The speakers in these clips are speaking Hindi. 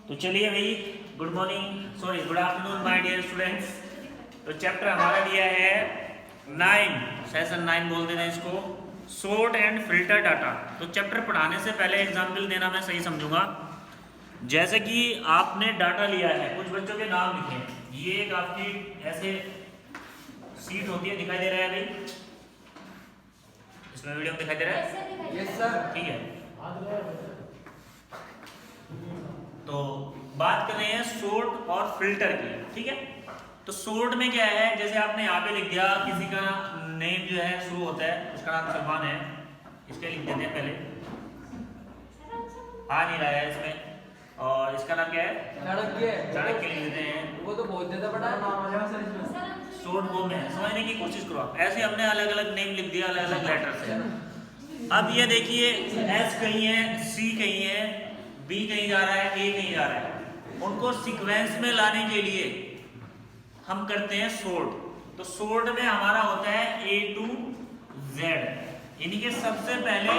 तो चलिए भाई, good morning, sorry good afternoon my dear students. तो चैप्टर हमारा दिया है 9, सेशन 9 बोलते हैं इसको, सॉर्ट एंड फिल्टर डाटा। तो चैप्टर पढ़ाने से पहले एग्जाम्पल देना मैं सही समझूंगा। जैसे कि आपने डाटा लिया है, कुछ बच्चों के नाम लिखे, ये एक आपकी ऐसे सीट होती है, दिखाई दे रहा है भाई, इसमें वीडियो में दिखाई दे रहा है? Yes sir. ठीक है, तो बात कर रहे हैं सॉर्ट और फिल्टर की। ठीक है, तो सॉर्ट में क्या है, जैसे आपने यहाँ पे लिख दिया, किसी का नेम जो है शुरू होता है, उसका नाम सलमान है, इसके लिख देते हैं पहले, आ नहीं रहा है इसमें, और इसका नाम क्या है, चाणक्य। चाणक्य लिख देते हैं। वो तो बहुत ज्यादा बड़ा है। सॉर्ट वो में समझने की कोशिश करो आप। ऐसे हमने अलग अलग नेम लिख दिया, अलग अलग लेटर से। अब ये देखिए, एस कहीं है, सी कहीं है, बी कहीं जा रहा है, ए कहीं जा रहा है, उनको सीक्वेंस में लाने के लिए हम करते हैं सॉर्ट। तो सॉर्ट में हमारा होता है A to Z, यानी कि सबसे पहले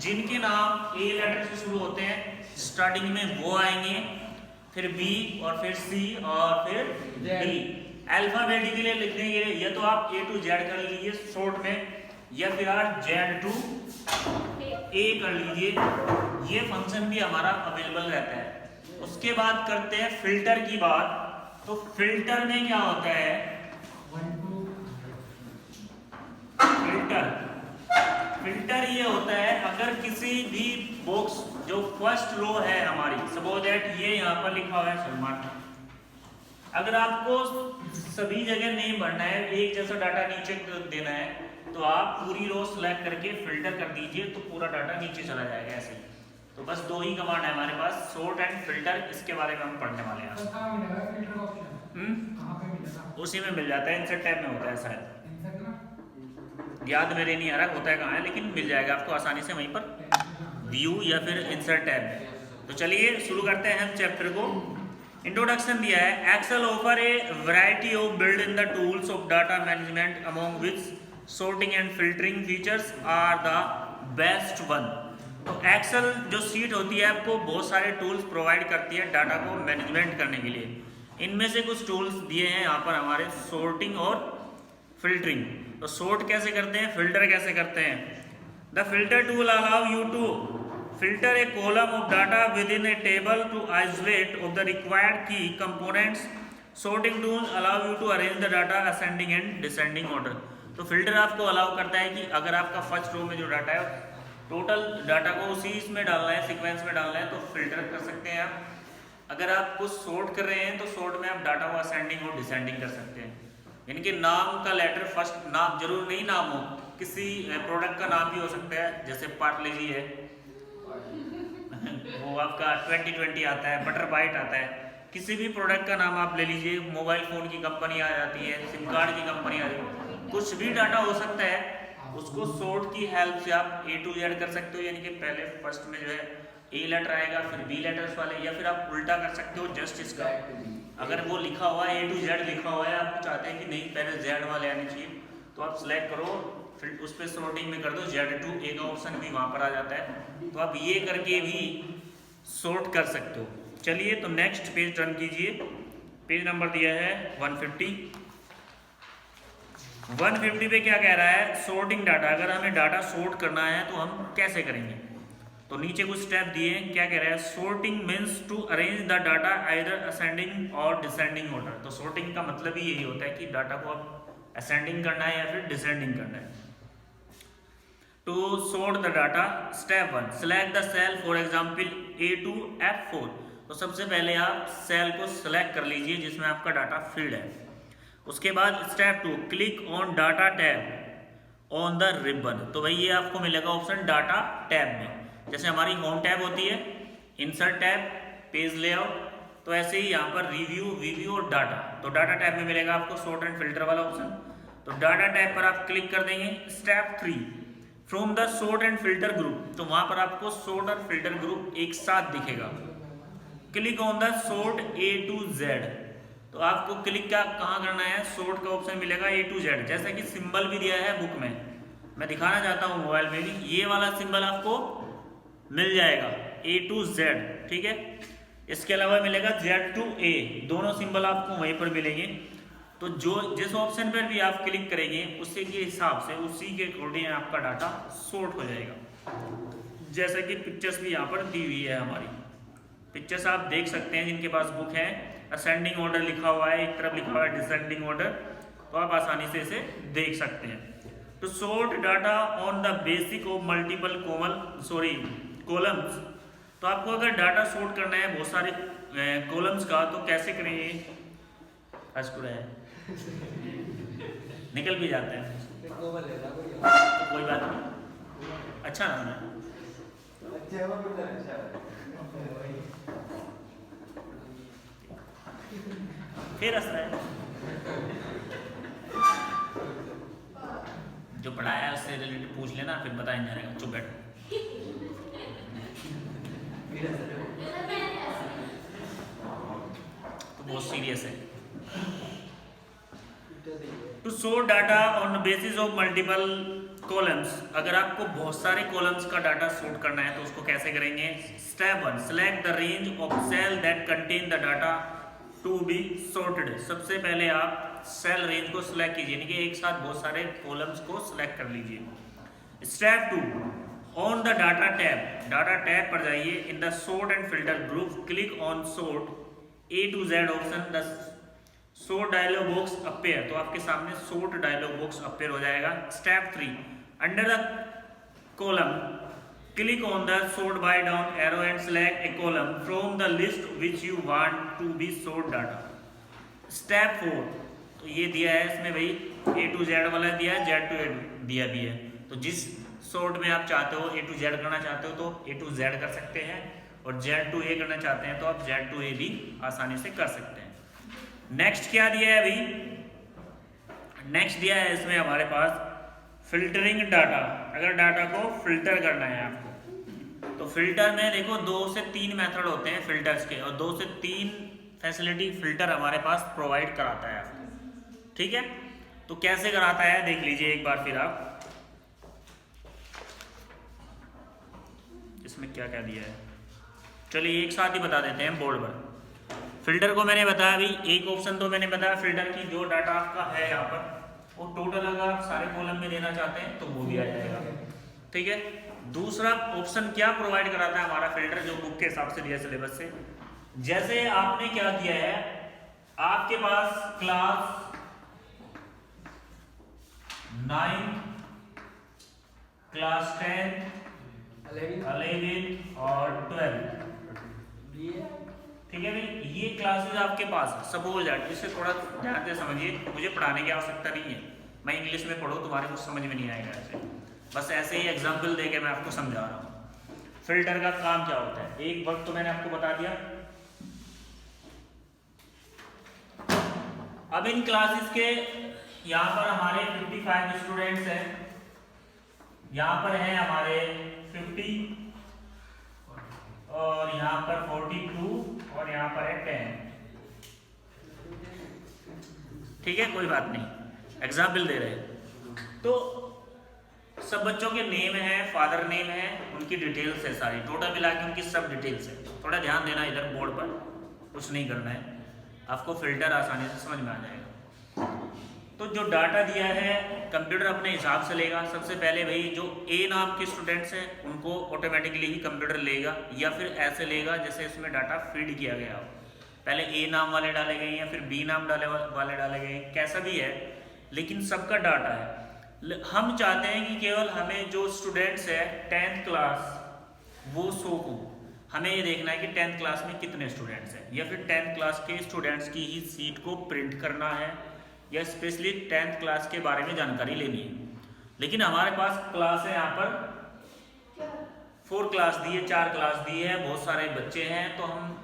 जिनके नाम ए लेटर से शुरू होते हैं स्टार्टिंग में वो आएंगे, फिर बी और फिर सी और फिर डी। अल्फाबेटिकली लिखने के लिए या तो आप A to Z कर लीजिए शॉर्ट में, या फिर आप Z to A कर लीजिए, ये फंक्शन भी हमारा अवेलेबल रहता है। उसके बाद करते हैं फिल्टर की बात। तो फिल्टर में क्या होता है, फिल्टर ये होता है, अगर किसी भी बॉक्स जो फर्स्ट रो है हमारी, सपोज दैट ये यहाँ पर लिखा हुआ है सलमान, अगर आपको सभी जगह नहीं भरना है, एक जैसा डाटा नीचे देना है, तो आप पूरी रो सेलेक्ट करके फिल्टर कर दीजिए, तो पूरा डाटा नीचे चला जाएगा ऐसे ही। तो बस दो ही कमांड है हमारे पास, सॉर्ट एंड फिल्टर, इसके बारे में हम पढ़ने वाले हैं। उसी में मिल जाता है, इंसर्ट टैब में होता है शायद, याद मेरे नहीं आ रहा होता है कहाँ है, लेकिन मिल जाएगा आपको आसानी से वहीं पर, व्यू या फिर इंसर्ट टैब में। तो चलिए शुरू करते हैं हम चैप्टर को। इंट्रोडक्शन दिया है, Excel offer a variety of build in the tools of data management among which sorting and filtering features are the best one। तो एक्सेल जो सीट होती है आपको बहुत सारे टूल्स प्रोवाइड करती है डाटा को मैनेजमेंट करने के लिए। इनमें से कुछ टूल्स दिए हैं यहाँ पर हमारे, सॉर्टिंग और फिल्टरिंग। तो सॉर्ट कैसे करते हैं, फिल्टर कैसे करते हैं। The filter tool allow you to filter a column of data within a table to isolate of the required key components. Sorting tool allow you to arrange the data ascending and descending order. तो फिल्टर आपको अलाउ करता है कि अगर आपका फर्स्ट रो में जो डाटा है, टोटल डाटा को उसी इसमें डालना है, सीक्वेंस में डालना है, तो फिल्टर कर सकते हैं आप। अगर आप कुछ सॉर्ट कर रहे हैं तो सॉर्ट में आप डाटा को असेंडिंग और डिसेंडिंग कर सकते हैं, यानी कि नाम का लेटर फर्स्ट, नाम जरूर नहीं नाम हो, किसी प्रोडक्ट का नाम भी हो सकता है, जैसे पार्ले जी है वो आपका 2020 आता है, बटर बाइट आता है, किसी भी प्रोडक्ट का नाम आप ले लीजिए, मोबाइल फोन की कंपनी आ जाती है, सिम कार्ड की कंपनी आ जाती है, कुछ भी डाटा हो सकता है, उसको सॉर्ट की हेल्प से आप A to Z कर सकते हो, यानी कि पहले फर्स्ट में जो है A लेटर आएगा, फिर B लेटर्स वाले, या फिर आप उल्टा कर सकते हो जस्ट इसका। अगर वो लिखा हुआ है A to Z लिखा हुआ है, आप चाहते हैं कि नहीं पहले Z वाले आने चाहिए, तो आप सिलेक्ट करो, फिर उस पर सॉर्टिंग में कर दो, Z to A का ऑप्शन भी वहाँ पर आ जाता है, तो आप ये करके भी सॉर्ट कर सकते हो। चलिए, तो नेक्स्ट पेज टर्न कीजिए, पेज नंबर दिया है 150। 150 पे क्या कह रहा है, सॉर्टिंग डाटा। अगर हमें डाटा सॉर्ट करना है तो हम कैसे करेंगे, तो नीचे कुछ स्टेप दिए हैं। क्या कह रहा है, sorting means to arrange the data either ascending और डिसेंडिंग ऑर्डर। तो सॉर्टिंग का मतलब ही यही होता है कि डाटा को आप असेंडिंग करना है या फिर डिसेंडिंग करना है। To sort the data, step 1, select the cell, for example A to F4। तो सबसे पहले आप सेल को सिलेक्ट कर लीजिए जिसमें आपका डाटा फील्ड है। उसके बाद step 2, click on data tab on the ribbon. तो भाई ये आपको मिलेगा ऑप्शन डाटा टैब में, जैसे हमारी होम टैब होती है, इंसर्ट टैब, पेज लेआउट, तो ऐसे ही यहाँ पर रिव्यू और डाटा। तो डाटा टैब में मिलेगा आपको सॉर्ट एंड फिल्टर वाला ऑप्शन, तो डाटा टैब पर आप क्लिक कर देंगे। Step 3, from the sort and filter group, तो वहां पर आपको सॉर्ट और फिल्टर ग्रुप एक साथ दिखेगा। Click on the sort A to Z, तो आपको क्लिक कहाँ करना है, सॉर्ट का ऑप्शन मिलेगा A to Z, जैसा कि सिंबल भी दिया है बुक में, मैं दिखाना चाहता हूँ मोबाइल में भी, ये वाला सिंबल आपको मिल जाएगा A to Z। ठीक है, इसके अलावा मिलेगा Z2A, दोनों सिंबल आपको वहीं पर मिलेंगे। तो जो जिस ऑप्शन पर भी आप क्लिक करेंगे उसी के हिसाब से, उसी के अकॉर्डिंग आपका डाटा सॉर्ट हो जाएगा। जैसे कि पिक्चर्स भी यहाँ पर दी हुई है हमारी, पिक्चर्स आप देख सकते हैं जिनके पास बुक है, असेंडिंग ऑर्डर लिखा हुआ है, एक तरफ लिखा हुआ है डिसेंडिंग ऑर्डर, तो आप आसानी से इसे देख सकते हैं। तो sort data on the basic of multiple columns, तो आपको अगर डाटा सॉर्ट करना है बहुत सारे कॉलम्स का, तो कैसे करेंगे? अशकुर है निकल भी जाते हैं, तो कोई बात नहीं, अच्छा नाम है। फिर हंस रहा है, जो पढ़ाया है उससे रिलेटेड पूछ लेना, फिर बताया जाएगा। चुप बैठ, तो बहुत सीरियस है। To sort data on the basis of multiple columns, अगर आपको बहुत सारे कॉलम्स का डाटा सॉर्ट करना है तो उसको कैसे करेंगे? Step 1, select the range of cell that contain the data to be sorted. सबसे पहले आप सेल रेंज को सिलेक्ट कीजिए, यानी कि एक साथ बहुत सारे कॉलम्स को सिलेक्ट कर लीजिए। Step 2, on the data tab, data tab पर जाइए, in the sort and filter group click on sort A to Z option, the sort dialog box appear, तो आपके सामने सॉर्ट डायलॉग बॉक्स अपीयर हो जाएगा। Step 3, under the column click on the sort by down arrow and select a column from the list which you want to be sort data. Step 4, तो ये दिया है इसमें भाई A to Z वाला दिया है, Z to A दिया भी है, तो जिस सॉर्ट में आप चाहते हो A to Z करना चाहते हो तो A to Z कर सकते हैं, और Z to A करना चाहते हैं तो आप Z to A भी आसानी से कर सकते हैं। नेक्स्ट क्या दिया है अभी? नेक्स्ट दिया है इसमें हमारे पास फिल्टरिंग डाटा। अगर डाटा को फिल्टर करना है आपको, तो फिल्टर में देखो 2 से 3 मेथड होते हैं फिल्टर्स के, और 2 से 3 फैसिलिटी फिल्टर हमारे पास प्रोवाइड कराता है आपको, ठीक है? तो कैसे कराता है देख लीजिए एक बार फिर आप, इसमें क्या क्या दिया है, चलिए एक साथ ही बता देते हैं बोर्ड पर। फिल्टर को मैंने बताया अभी, एक ऑप्शन तो मैंने बताया फिल्टर की, जो डाटा आपका है यहाँ पर वो टोटल अगर आप सारे कॉलम में देना चाहते हैं तो वो भी आ जाएगा, ठीक है? दूसरा ऑप्शन क्या प्रोवाइड कराता है हमारा फिल्टर, जो बुक के हिसाब से दिया सिलेबस से, जैसे आपने क्या किया है, आपके पास क्लास 9, क्लास 10, 11 और 12, ठीक है भाई, ये क्लासेस आपके पास है। सपोज दैट, इसे थोड़ा ध्यान से समझिए, मुझे पढ़ाने की आवश्यकता नहीं है, मैं इंग्लिश में पढ़ूँ तुम्हारे कुछ समझ में नहीं आएगा ऐसे, बस ऐसे ही एग्जांपल देके मैं आपको समझा रहा हूँ। फिल्टर का काम क्या होता है, एक वक्त तो मैंने आपको बता दिया। अब इन क्लासेस के यहाँ पर हमारे 55 स्टूडेंट्स हैं, यहाँ पर है हमारे 50, और यहाँ पर 42, और यहाँ पर है 10, ठीक है? कोई बात नहीं, एग्जाम्पल दे रहे हैं। तो सब बच्चों के नेम है, फादर नेम है, उनकी डिटेल्स है सारी, टोटल मिला के उनकी सब डिटेल्स है। थोड़ा ध्यान देना इधर बोर्ड पर, कुछ नहीं करना है, आपको फिल्टर आसानी से समझ में आ जाएगा। तो जो डाटा दिया है कंप्यूटर अपने हिसाब से लेगा। सबसे पहले भाई जो ए नाम के स्टूडेंट्स हैं उनको ऑटोमेटिकली ही कंप्यूटर लेगा, या फिर ऐसे लेगा जैसे इसमें डाटा फीड किया गया हो, पहले ए नाम वाले डाले गए या फिर बी नाम वाले डाले गए, कैसा भी है, लेकिन सबका डाटा है। हम चाहते हैं कि केवल हमें जो स्टूडेंट्स है 10th क्लास वो शो हो, हमें ये देखना है कि 10th क्लास में कितने स्टूडेंट्स हैं, या फिर 10th क्लास के स्टूडेंट्स की ही सीट को प्रिंट करना है, या स्पेशली 10th क्लास के बारे में जानकारी लेनी है। लेकिन हमारे पास क्लास है यहाँ पर 4 क्लास दी है, 4 क्लास दी है, बहुत सारे बच्चे हैं, तो हम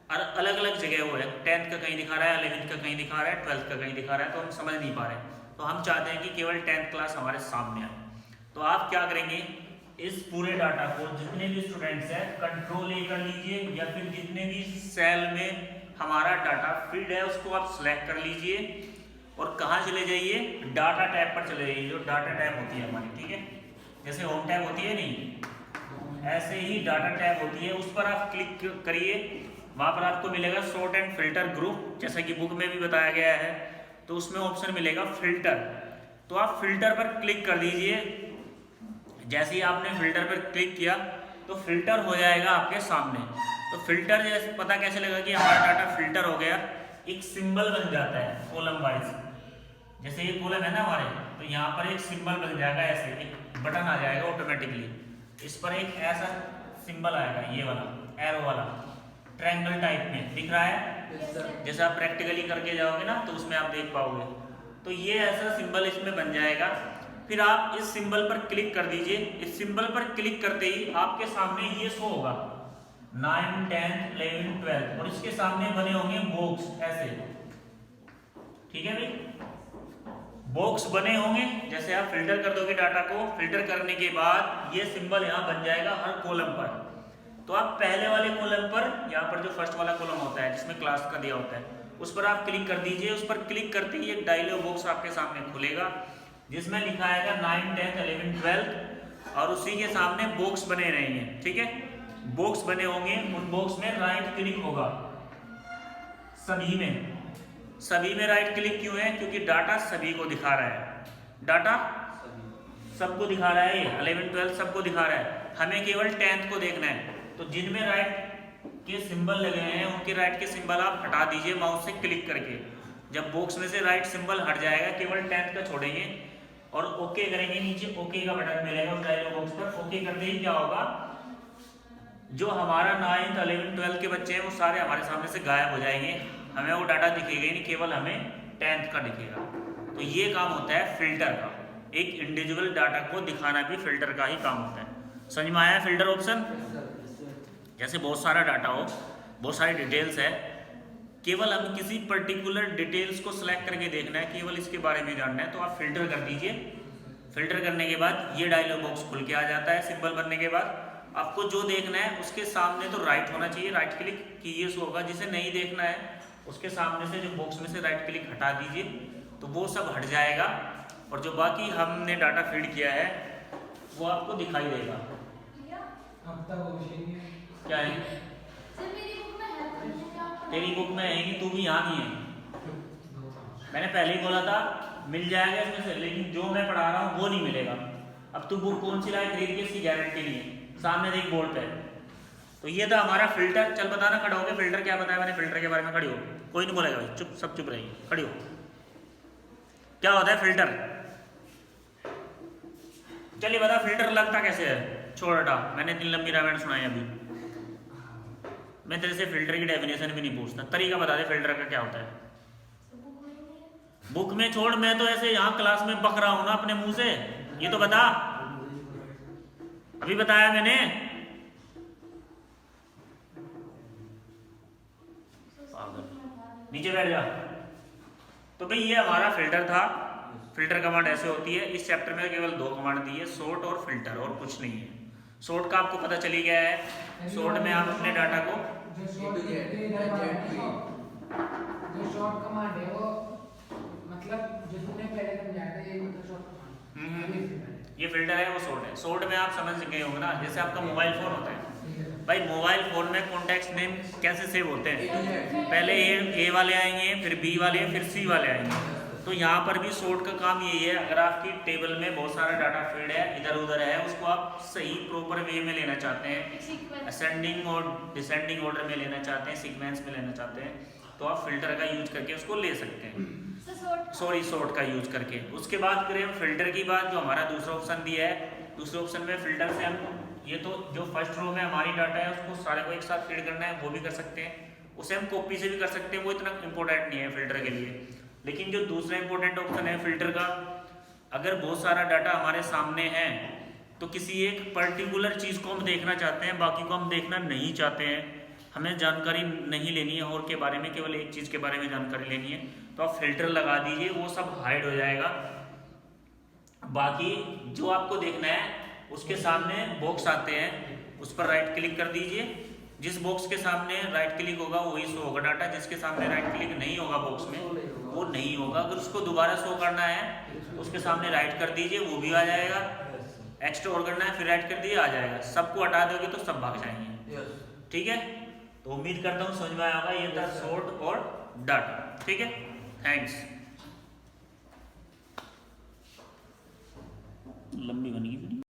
अलग अलग जगह वो है, 10th का कहीं दिखा रहा है, 11th का कहीं दिखा रहा है, 12th का कहीं दिखा रहा है, तो हम समझ नहीं पा रहे। तो हम चाहते हैं कि केवल 10th क्लास हमारे सामने आए। तो आप क्या करेंगे, इस पूरे डाटा को जितने भी स्टूडेंट्स हैं कंट्रोल ए कर लीजिए, या फिर जितने भी सेल में हमारा डाटा फीड है उसको आप सिलेक्ट कर लीजिए, और कहाँ चले जाइए, डाटा टैब पर चले जाइए, जो डाटा टैब होती है हमारी, ठीक है? जैसे होम टैब होती है नहीं, ऐसे ही डाटा टैब होती है, उस पर आप क्लिक करिए, वहाँ पर आपको मिलेगा सॉर्ट एंड फिल्टर ग्रुप, जैसा कि बुक में भी बताया गया है। तो उसमें ऑप्शन मिलेगा फिल्टर, तो आप फिल्टर पर क्लिक कर दीजिए। जैसे ही आपने फिल्टर पर क्लिक किया तो फिल्टर हो जाएगा आपके सामने। तो फिल्टर जैसे पता कैसे लगा कि हमारा डाटा फिल्टर हो गया, एक सिंबल बन जाता है कॉलम वाइज। जैसे ये कॉलम है ना हमारे, तो यहाँ पर एक सिंबल बन जाएगा, ऐसे एक बटन आ जाएगा ऑटोमेटिकली। इस पर एक ऐसा सिंबल आएगा, ये वाला एरो वाला, ट्रायंगल टाइप में दिख रहा है। जैसे आप प्रैक्टिकली करके जाओगे ना तो उसमें आप देख पाओगे। तो ये ऐसा सिंबल इसमें बन जाएगा। फिर आप इस सिंबल पर क्लिक कर दीजिए। इस सिंबल पर क्लिक करते ही आपके सामने ये शो होगा 9, 10, 11, 12 और इसके सामने बने होंगे बॉक्स ऐसे, ठीक है भाई, बॉक्स बने होंगे। जैसे आप फिल्टर कर दोगे डाटा को, फिल्टर करने के बाद ये सिंबल यहाँ बन जाएगा हर कॉलम पर। तो आप पहले वाले कॉलम पर, यहाँ पर जो फर्स्ट वाला कॉलम होता है जिसमें क्लास का दिया होता है, उस पर आप क्लिक कर दीजिए। उस पर क्लिक करते ही एक डायलॉग बॉक्स आपके सामने खुलेगा जिसमें लिखा आएगा 9, 10, 11, 12 और उसी के सामने बॉक्स बने रहेंगे, ठीक है। बॉक्स बने होंगे, उन बॉक्स में राइट क्लिक होगा सभी में राइट क्लिक क्यों है? क्योंकि डाटा सभी को दिखा रहा है, डाटा सबको दिखा रहा है, 11, 12 सबको दिखा रहा है। हमें केवल 10th को देखना है। तो जिनमें राइट के सिंबल लगे हैं उनके राइट के सिंबल आप हटा दीजिए माउस से क्लिक करके। जब बॉक्स में से राइट सिंबल हट जाएगा, केवल 10th का छोड़ेंगे और ओके करेंगे, नीचे ओके का बटन मिलेगा उस डायलॉग बॉक्स पर। ओके करते ही क्या होगा, जो हमारा 9th, 11, 12 के बच्चे हैं वो सारे हमारे सामने से गायब हो जाएंगे। हमें वो डाटा दिखेगा ही नहीं, केवल हमें 10th का दिखेगा। तो ये काम होता है फिल्टर का, एक इंडिविजुअल डाटा को दिखाना भी फिल्टर का ही काम होता है। समझ में आया फिल्टर ऑप्शन? जैसे बहुत सारा डाटा हो, बहुत सारी डिटेल्स है, केवल हमें किसी पर्टिकुलर डिटेल्स को सिलेक्ट करके देखना है, केवल इसके बारे में जानना है, तो आप फिल्टर कर दीजिए। फिल्टर करने के बाद ये डायलॉग बॉक्स खुल के आ जाता है सिंबल बनने के बाद। आपको जो देखना है उसके सामने तो राइट होना चाहिए, राइट क्लिक की ये शो होगा। जिसे नहीं देखना है उसके सामने से जो बॉक्स में से राइट क्लिक हटा दीजिए, तो वो सब हट जाएगा और जो बाकी हमने डाटा फीड किया है वो आपको दिखाई देगा। क्या है? तेरी बुक में है कि तू भी यहाँ नहीं है। मैंने पहले ही बोला था मिल जाएगा इसमें से, लेकिन जो मैं पढ़ा रहा हूँ वो नहीं मिलेगा। अब तू बुक कौन सी लाए खरीद के, इसकी गारंटी नहीं है। सामने देख बोर्ड पे। तो ये था हमारा फिल्टर। चल बताना खड़ा होकर फिल्टर क्या बताया मैंने फिल्टर के बारे में। खड़ी हो, कोई नहीं बोलेगा भाई, चुप, सब चुप रहिए, खड़ी हो। क्या होता है फिल्टर? चलिए बता फिल्टर लगता कैसे है। छोड़ हटा, मैंने इतनी लंबी रामायण सुनाई अभी। मैं तेरे से फिल्टर की डेफिनेशन भी नहीं पूछता, तरीका बता दे फिल्टर का क्या होता है। बुक में छोड़, मैं तो ऐसे यहाँ क्लास में बक रहा हूं ना अपने मुंह से। ये तो बता, अभी बताया मैंने। नीचे बैठ जा। तो भाई ये हमारा फिल्टर था। फिल्टर कमांड ऐसे होती है। इस चैप्टर में केवल 2 कमांड दी है, सॉर्ट और फिल्टर, और कुछ नहीं है। सॉर्ट का आपको पता चली गया है। सॉर्ट में आप अपने डाटा को जो शॉर्ट कमांड है वो मतलब जो तुमने पहले समझाया था, ये मतलब शॉर्ट कमांड। ये फिल्टर है, वो सॉर्ट है। सॉर्ट में आप समझ गए होंगे ना, जैसे आपका मोबाइल फोन होता है भाई, मोबाइल फोन में कॉन्टेक्ट नेम कैसे सेव होते हैं? पहले ए वाले आएंगे, फिर बी वाले, फिर सी वाले आएंगे। तो यहाँ पर भी सॉर्ट का काम यही है। अगर आपकी टेबल में बहुत सारा डाटा फीड है, इधर उधर है, उसको आप सही प्रॉपर वे में लेना चाहते हैं, असेंडिंग और डिसेंडिंग ऑर्डर में लेना चाहते हैं, सीक्वेंस में लेना चाहते हैं, तो आप फिल्टर का यूज करके उसको ले सकते हैं। सॉर्ट का यूज करके। उसके बाद करें फिल्टर की बात, जो हमारा दूसरा ऑप्शन दिया है। दूसरे ऑप्शन में फिल्टर से हम ये तो जो फर्स्ट रो में हमारी डाटा है उसको सारे को एक साथ फीड करना है, वो भी कर सकते हैं। उसे हम कॉपी से भी कर सकते हैं, वो इतना इंपॉर्टेंट नहीं है फिल्टर के लिए। लेकिन जो दूसरा इंपॉर्टेंट ऑप्शन है फिल्टर का, अगर बहुत सारा डाटा हमारे सामने है तो किसी एक पर्टिकुलर चीज़ को हम देखना चाहते हैं, बाकी को हम देखना नहीं चाहते हैं, हमें जानकारी नहीं लेनी है और के बारे में, केवल एक चीज़ के बारे में जानकारी लेनी है, तो आप फिल्टर लगा दीजिए, वो सब हाइड हो जाएगा। बाकी जो आपको देखना है उसके सामने बॉक्स आते हैं, उस पर राइट क्लिक कर दीजिए। जिस बॉक्स के सामने राइट क्लिक होगा वही शो होगा डाटा, जिसके सामने राइट क्लिक नहीं होगा बॉक्स में वो नहीं होगा। अगर उसको दोबारा शो करना है तो उसके सामने राइट कर दीजिए, वो भी आ जाएगा। एक्स्ट्रा और करना है फिर राइट कर दिए, आ जाएगा। सबको हटा दोगे तो सब भाग जाएंगे, ठीक है। तो उम्मीद करता हूँ समझ में आया होगा। ये था सॉर्ट और डाटा। ठीक है, थैंक्स। लंबी बन गई वीडियो।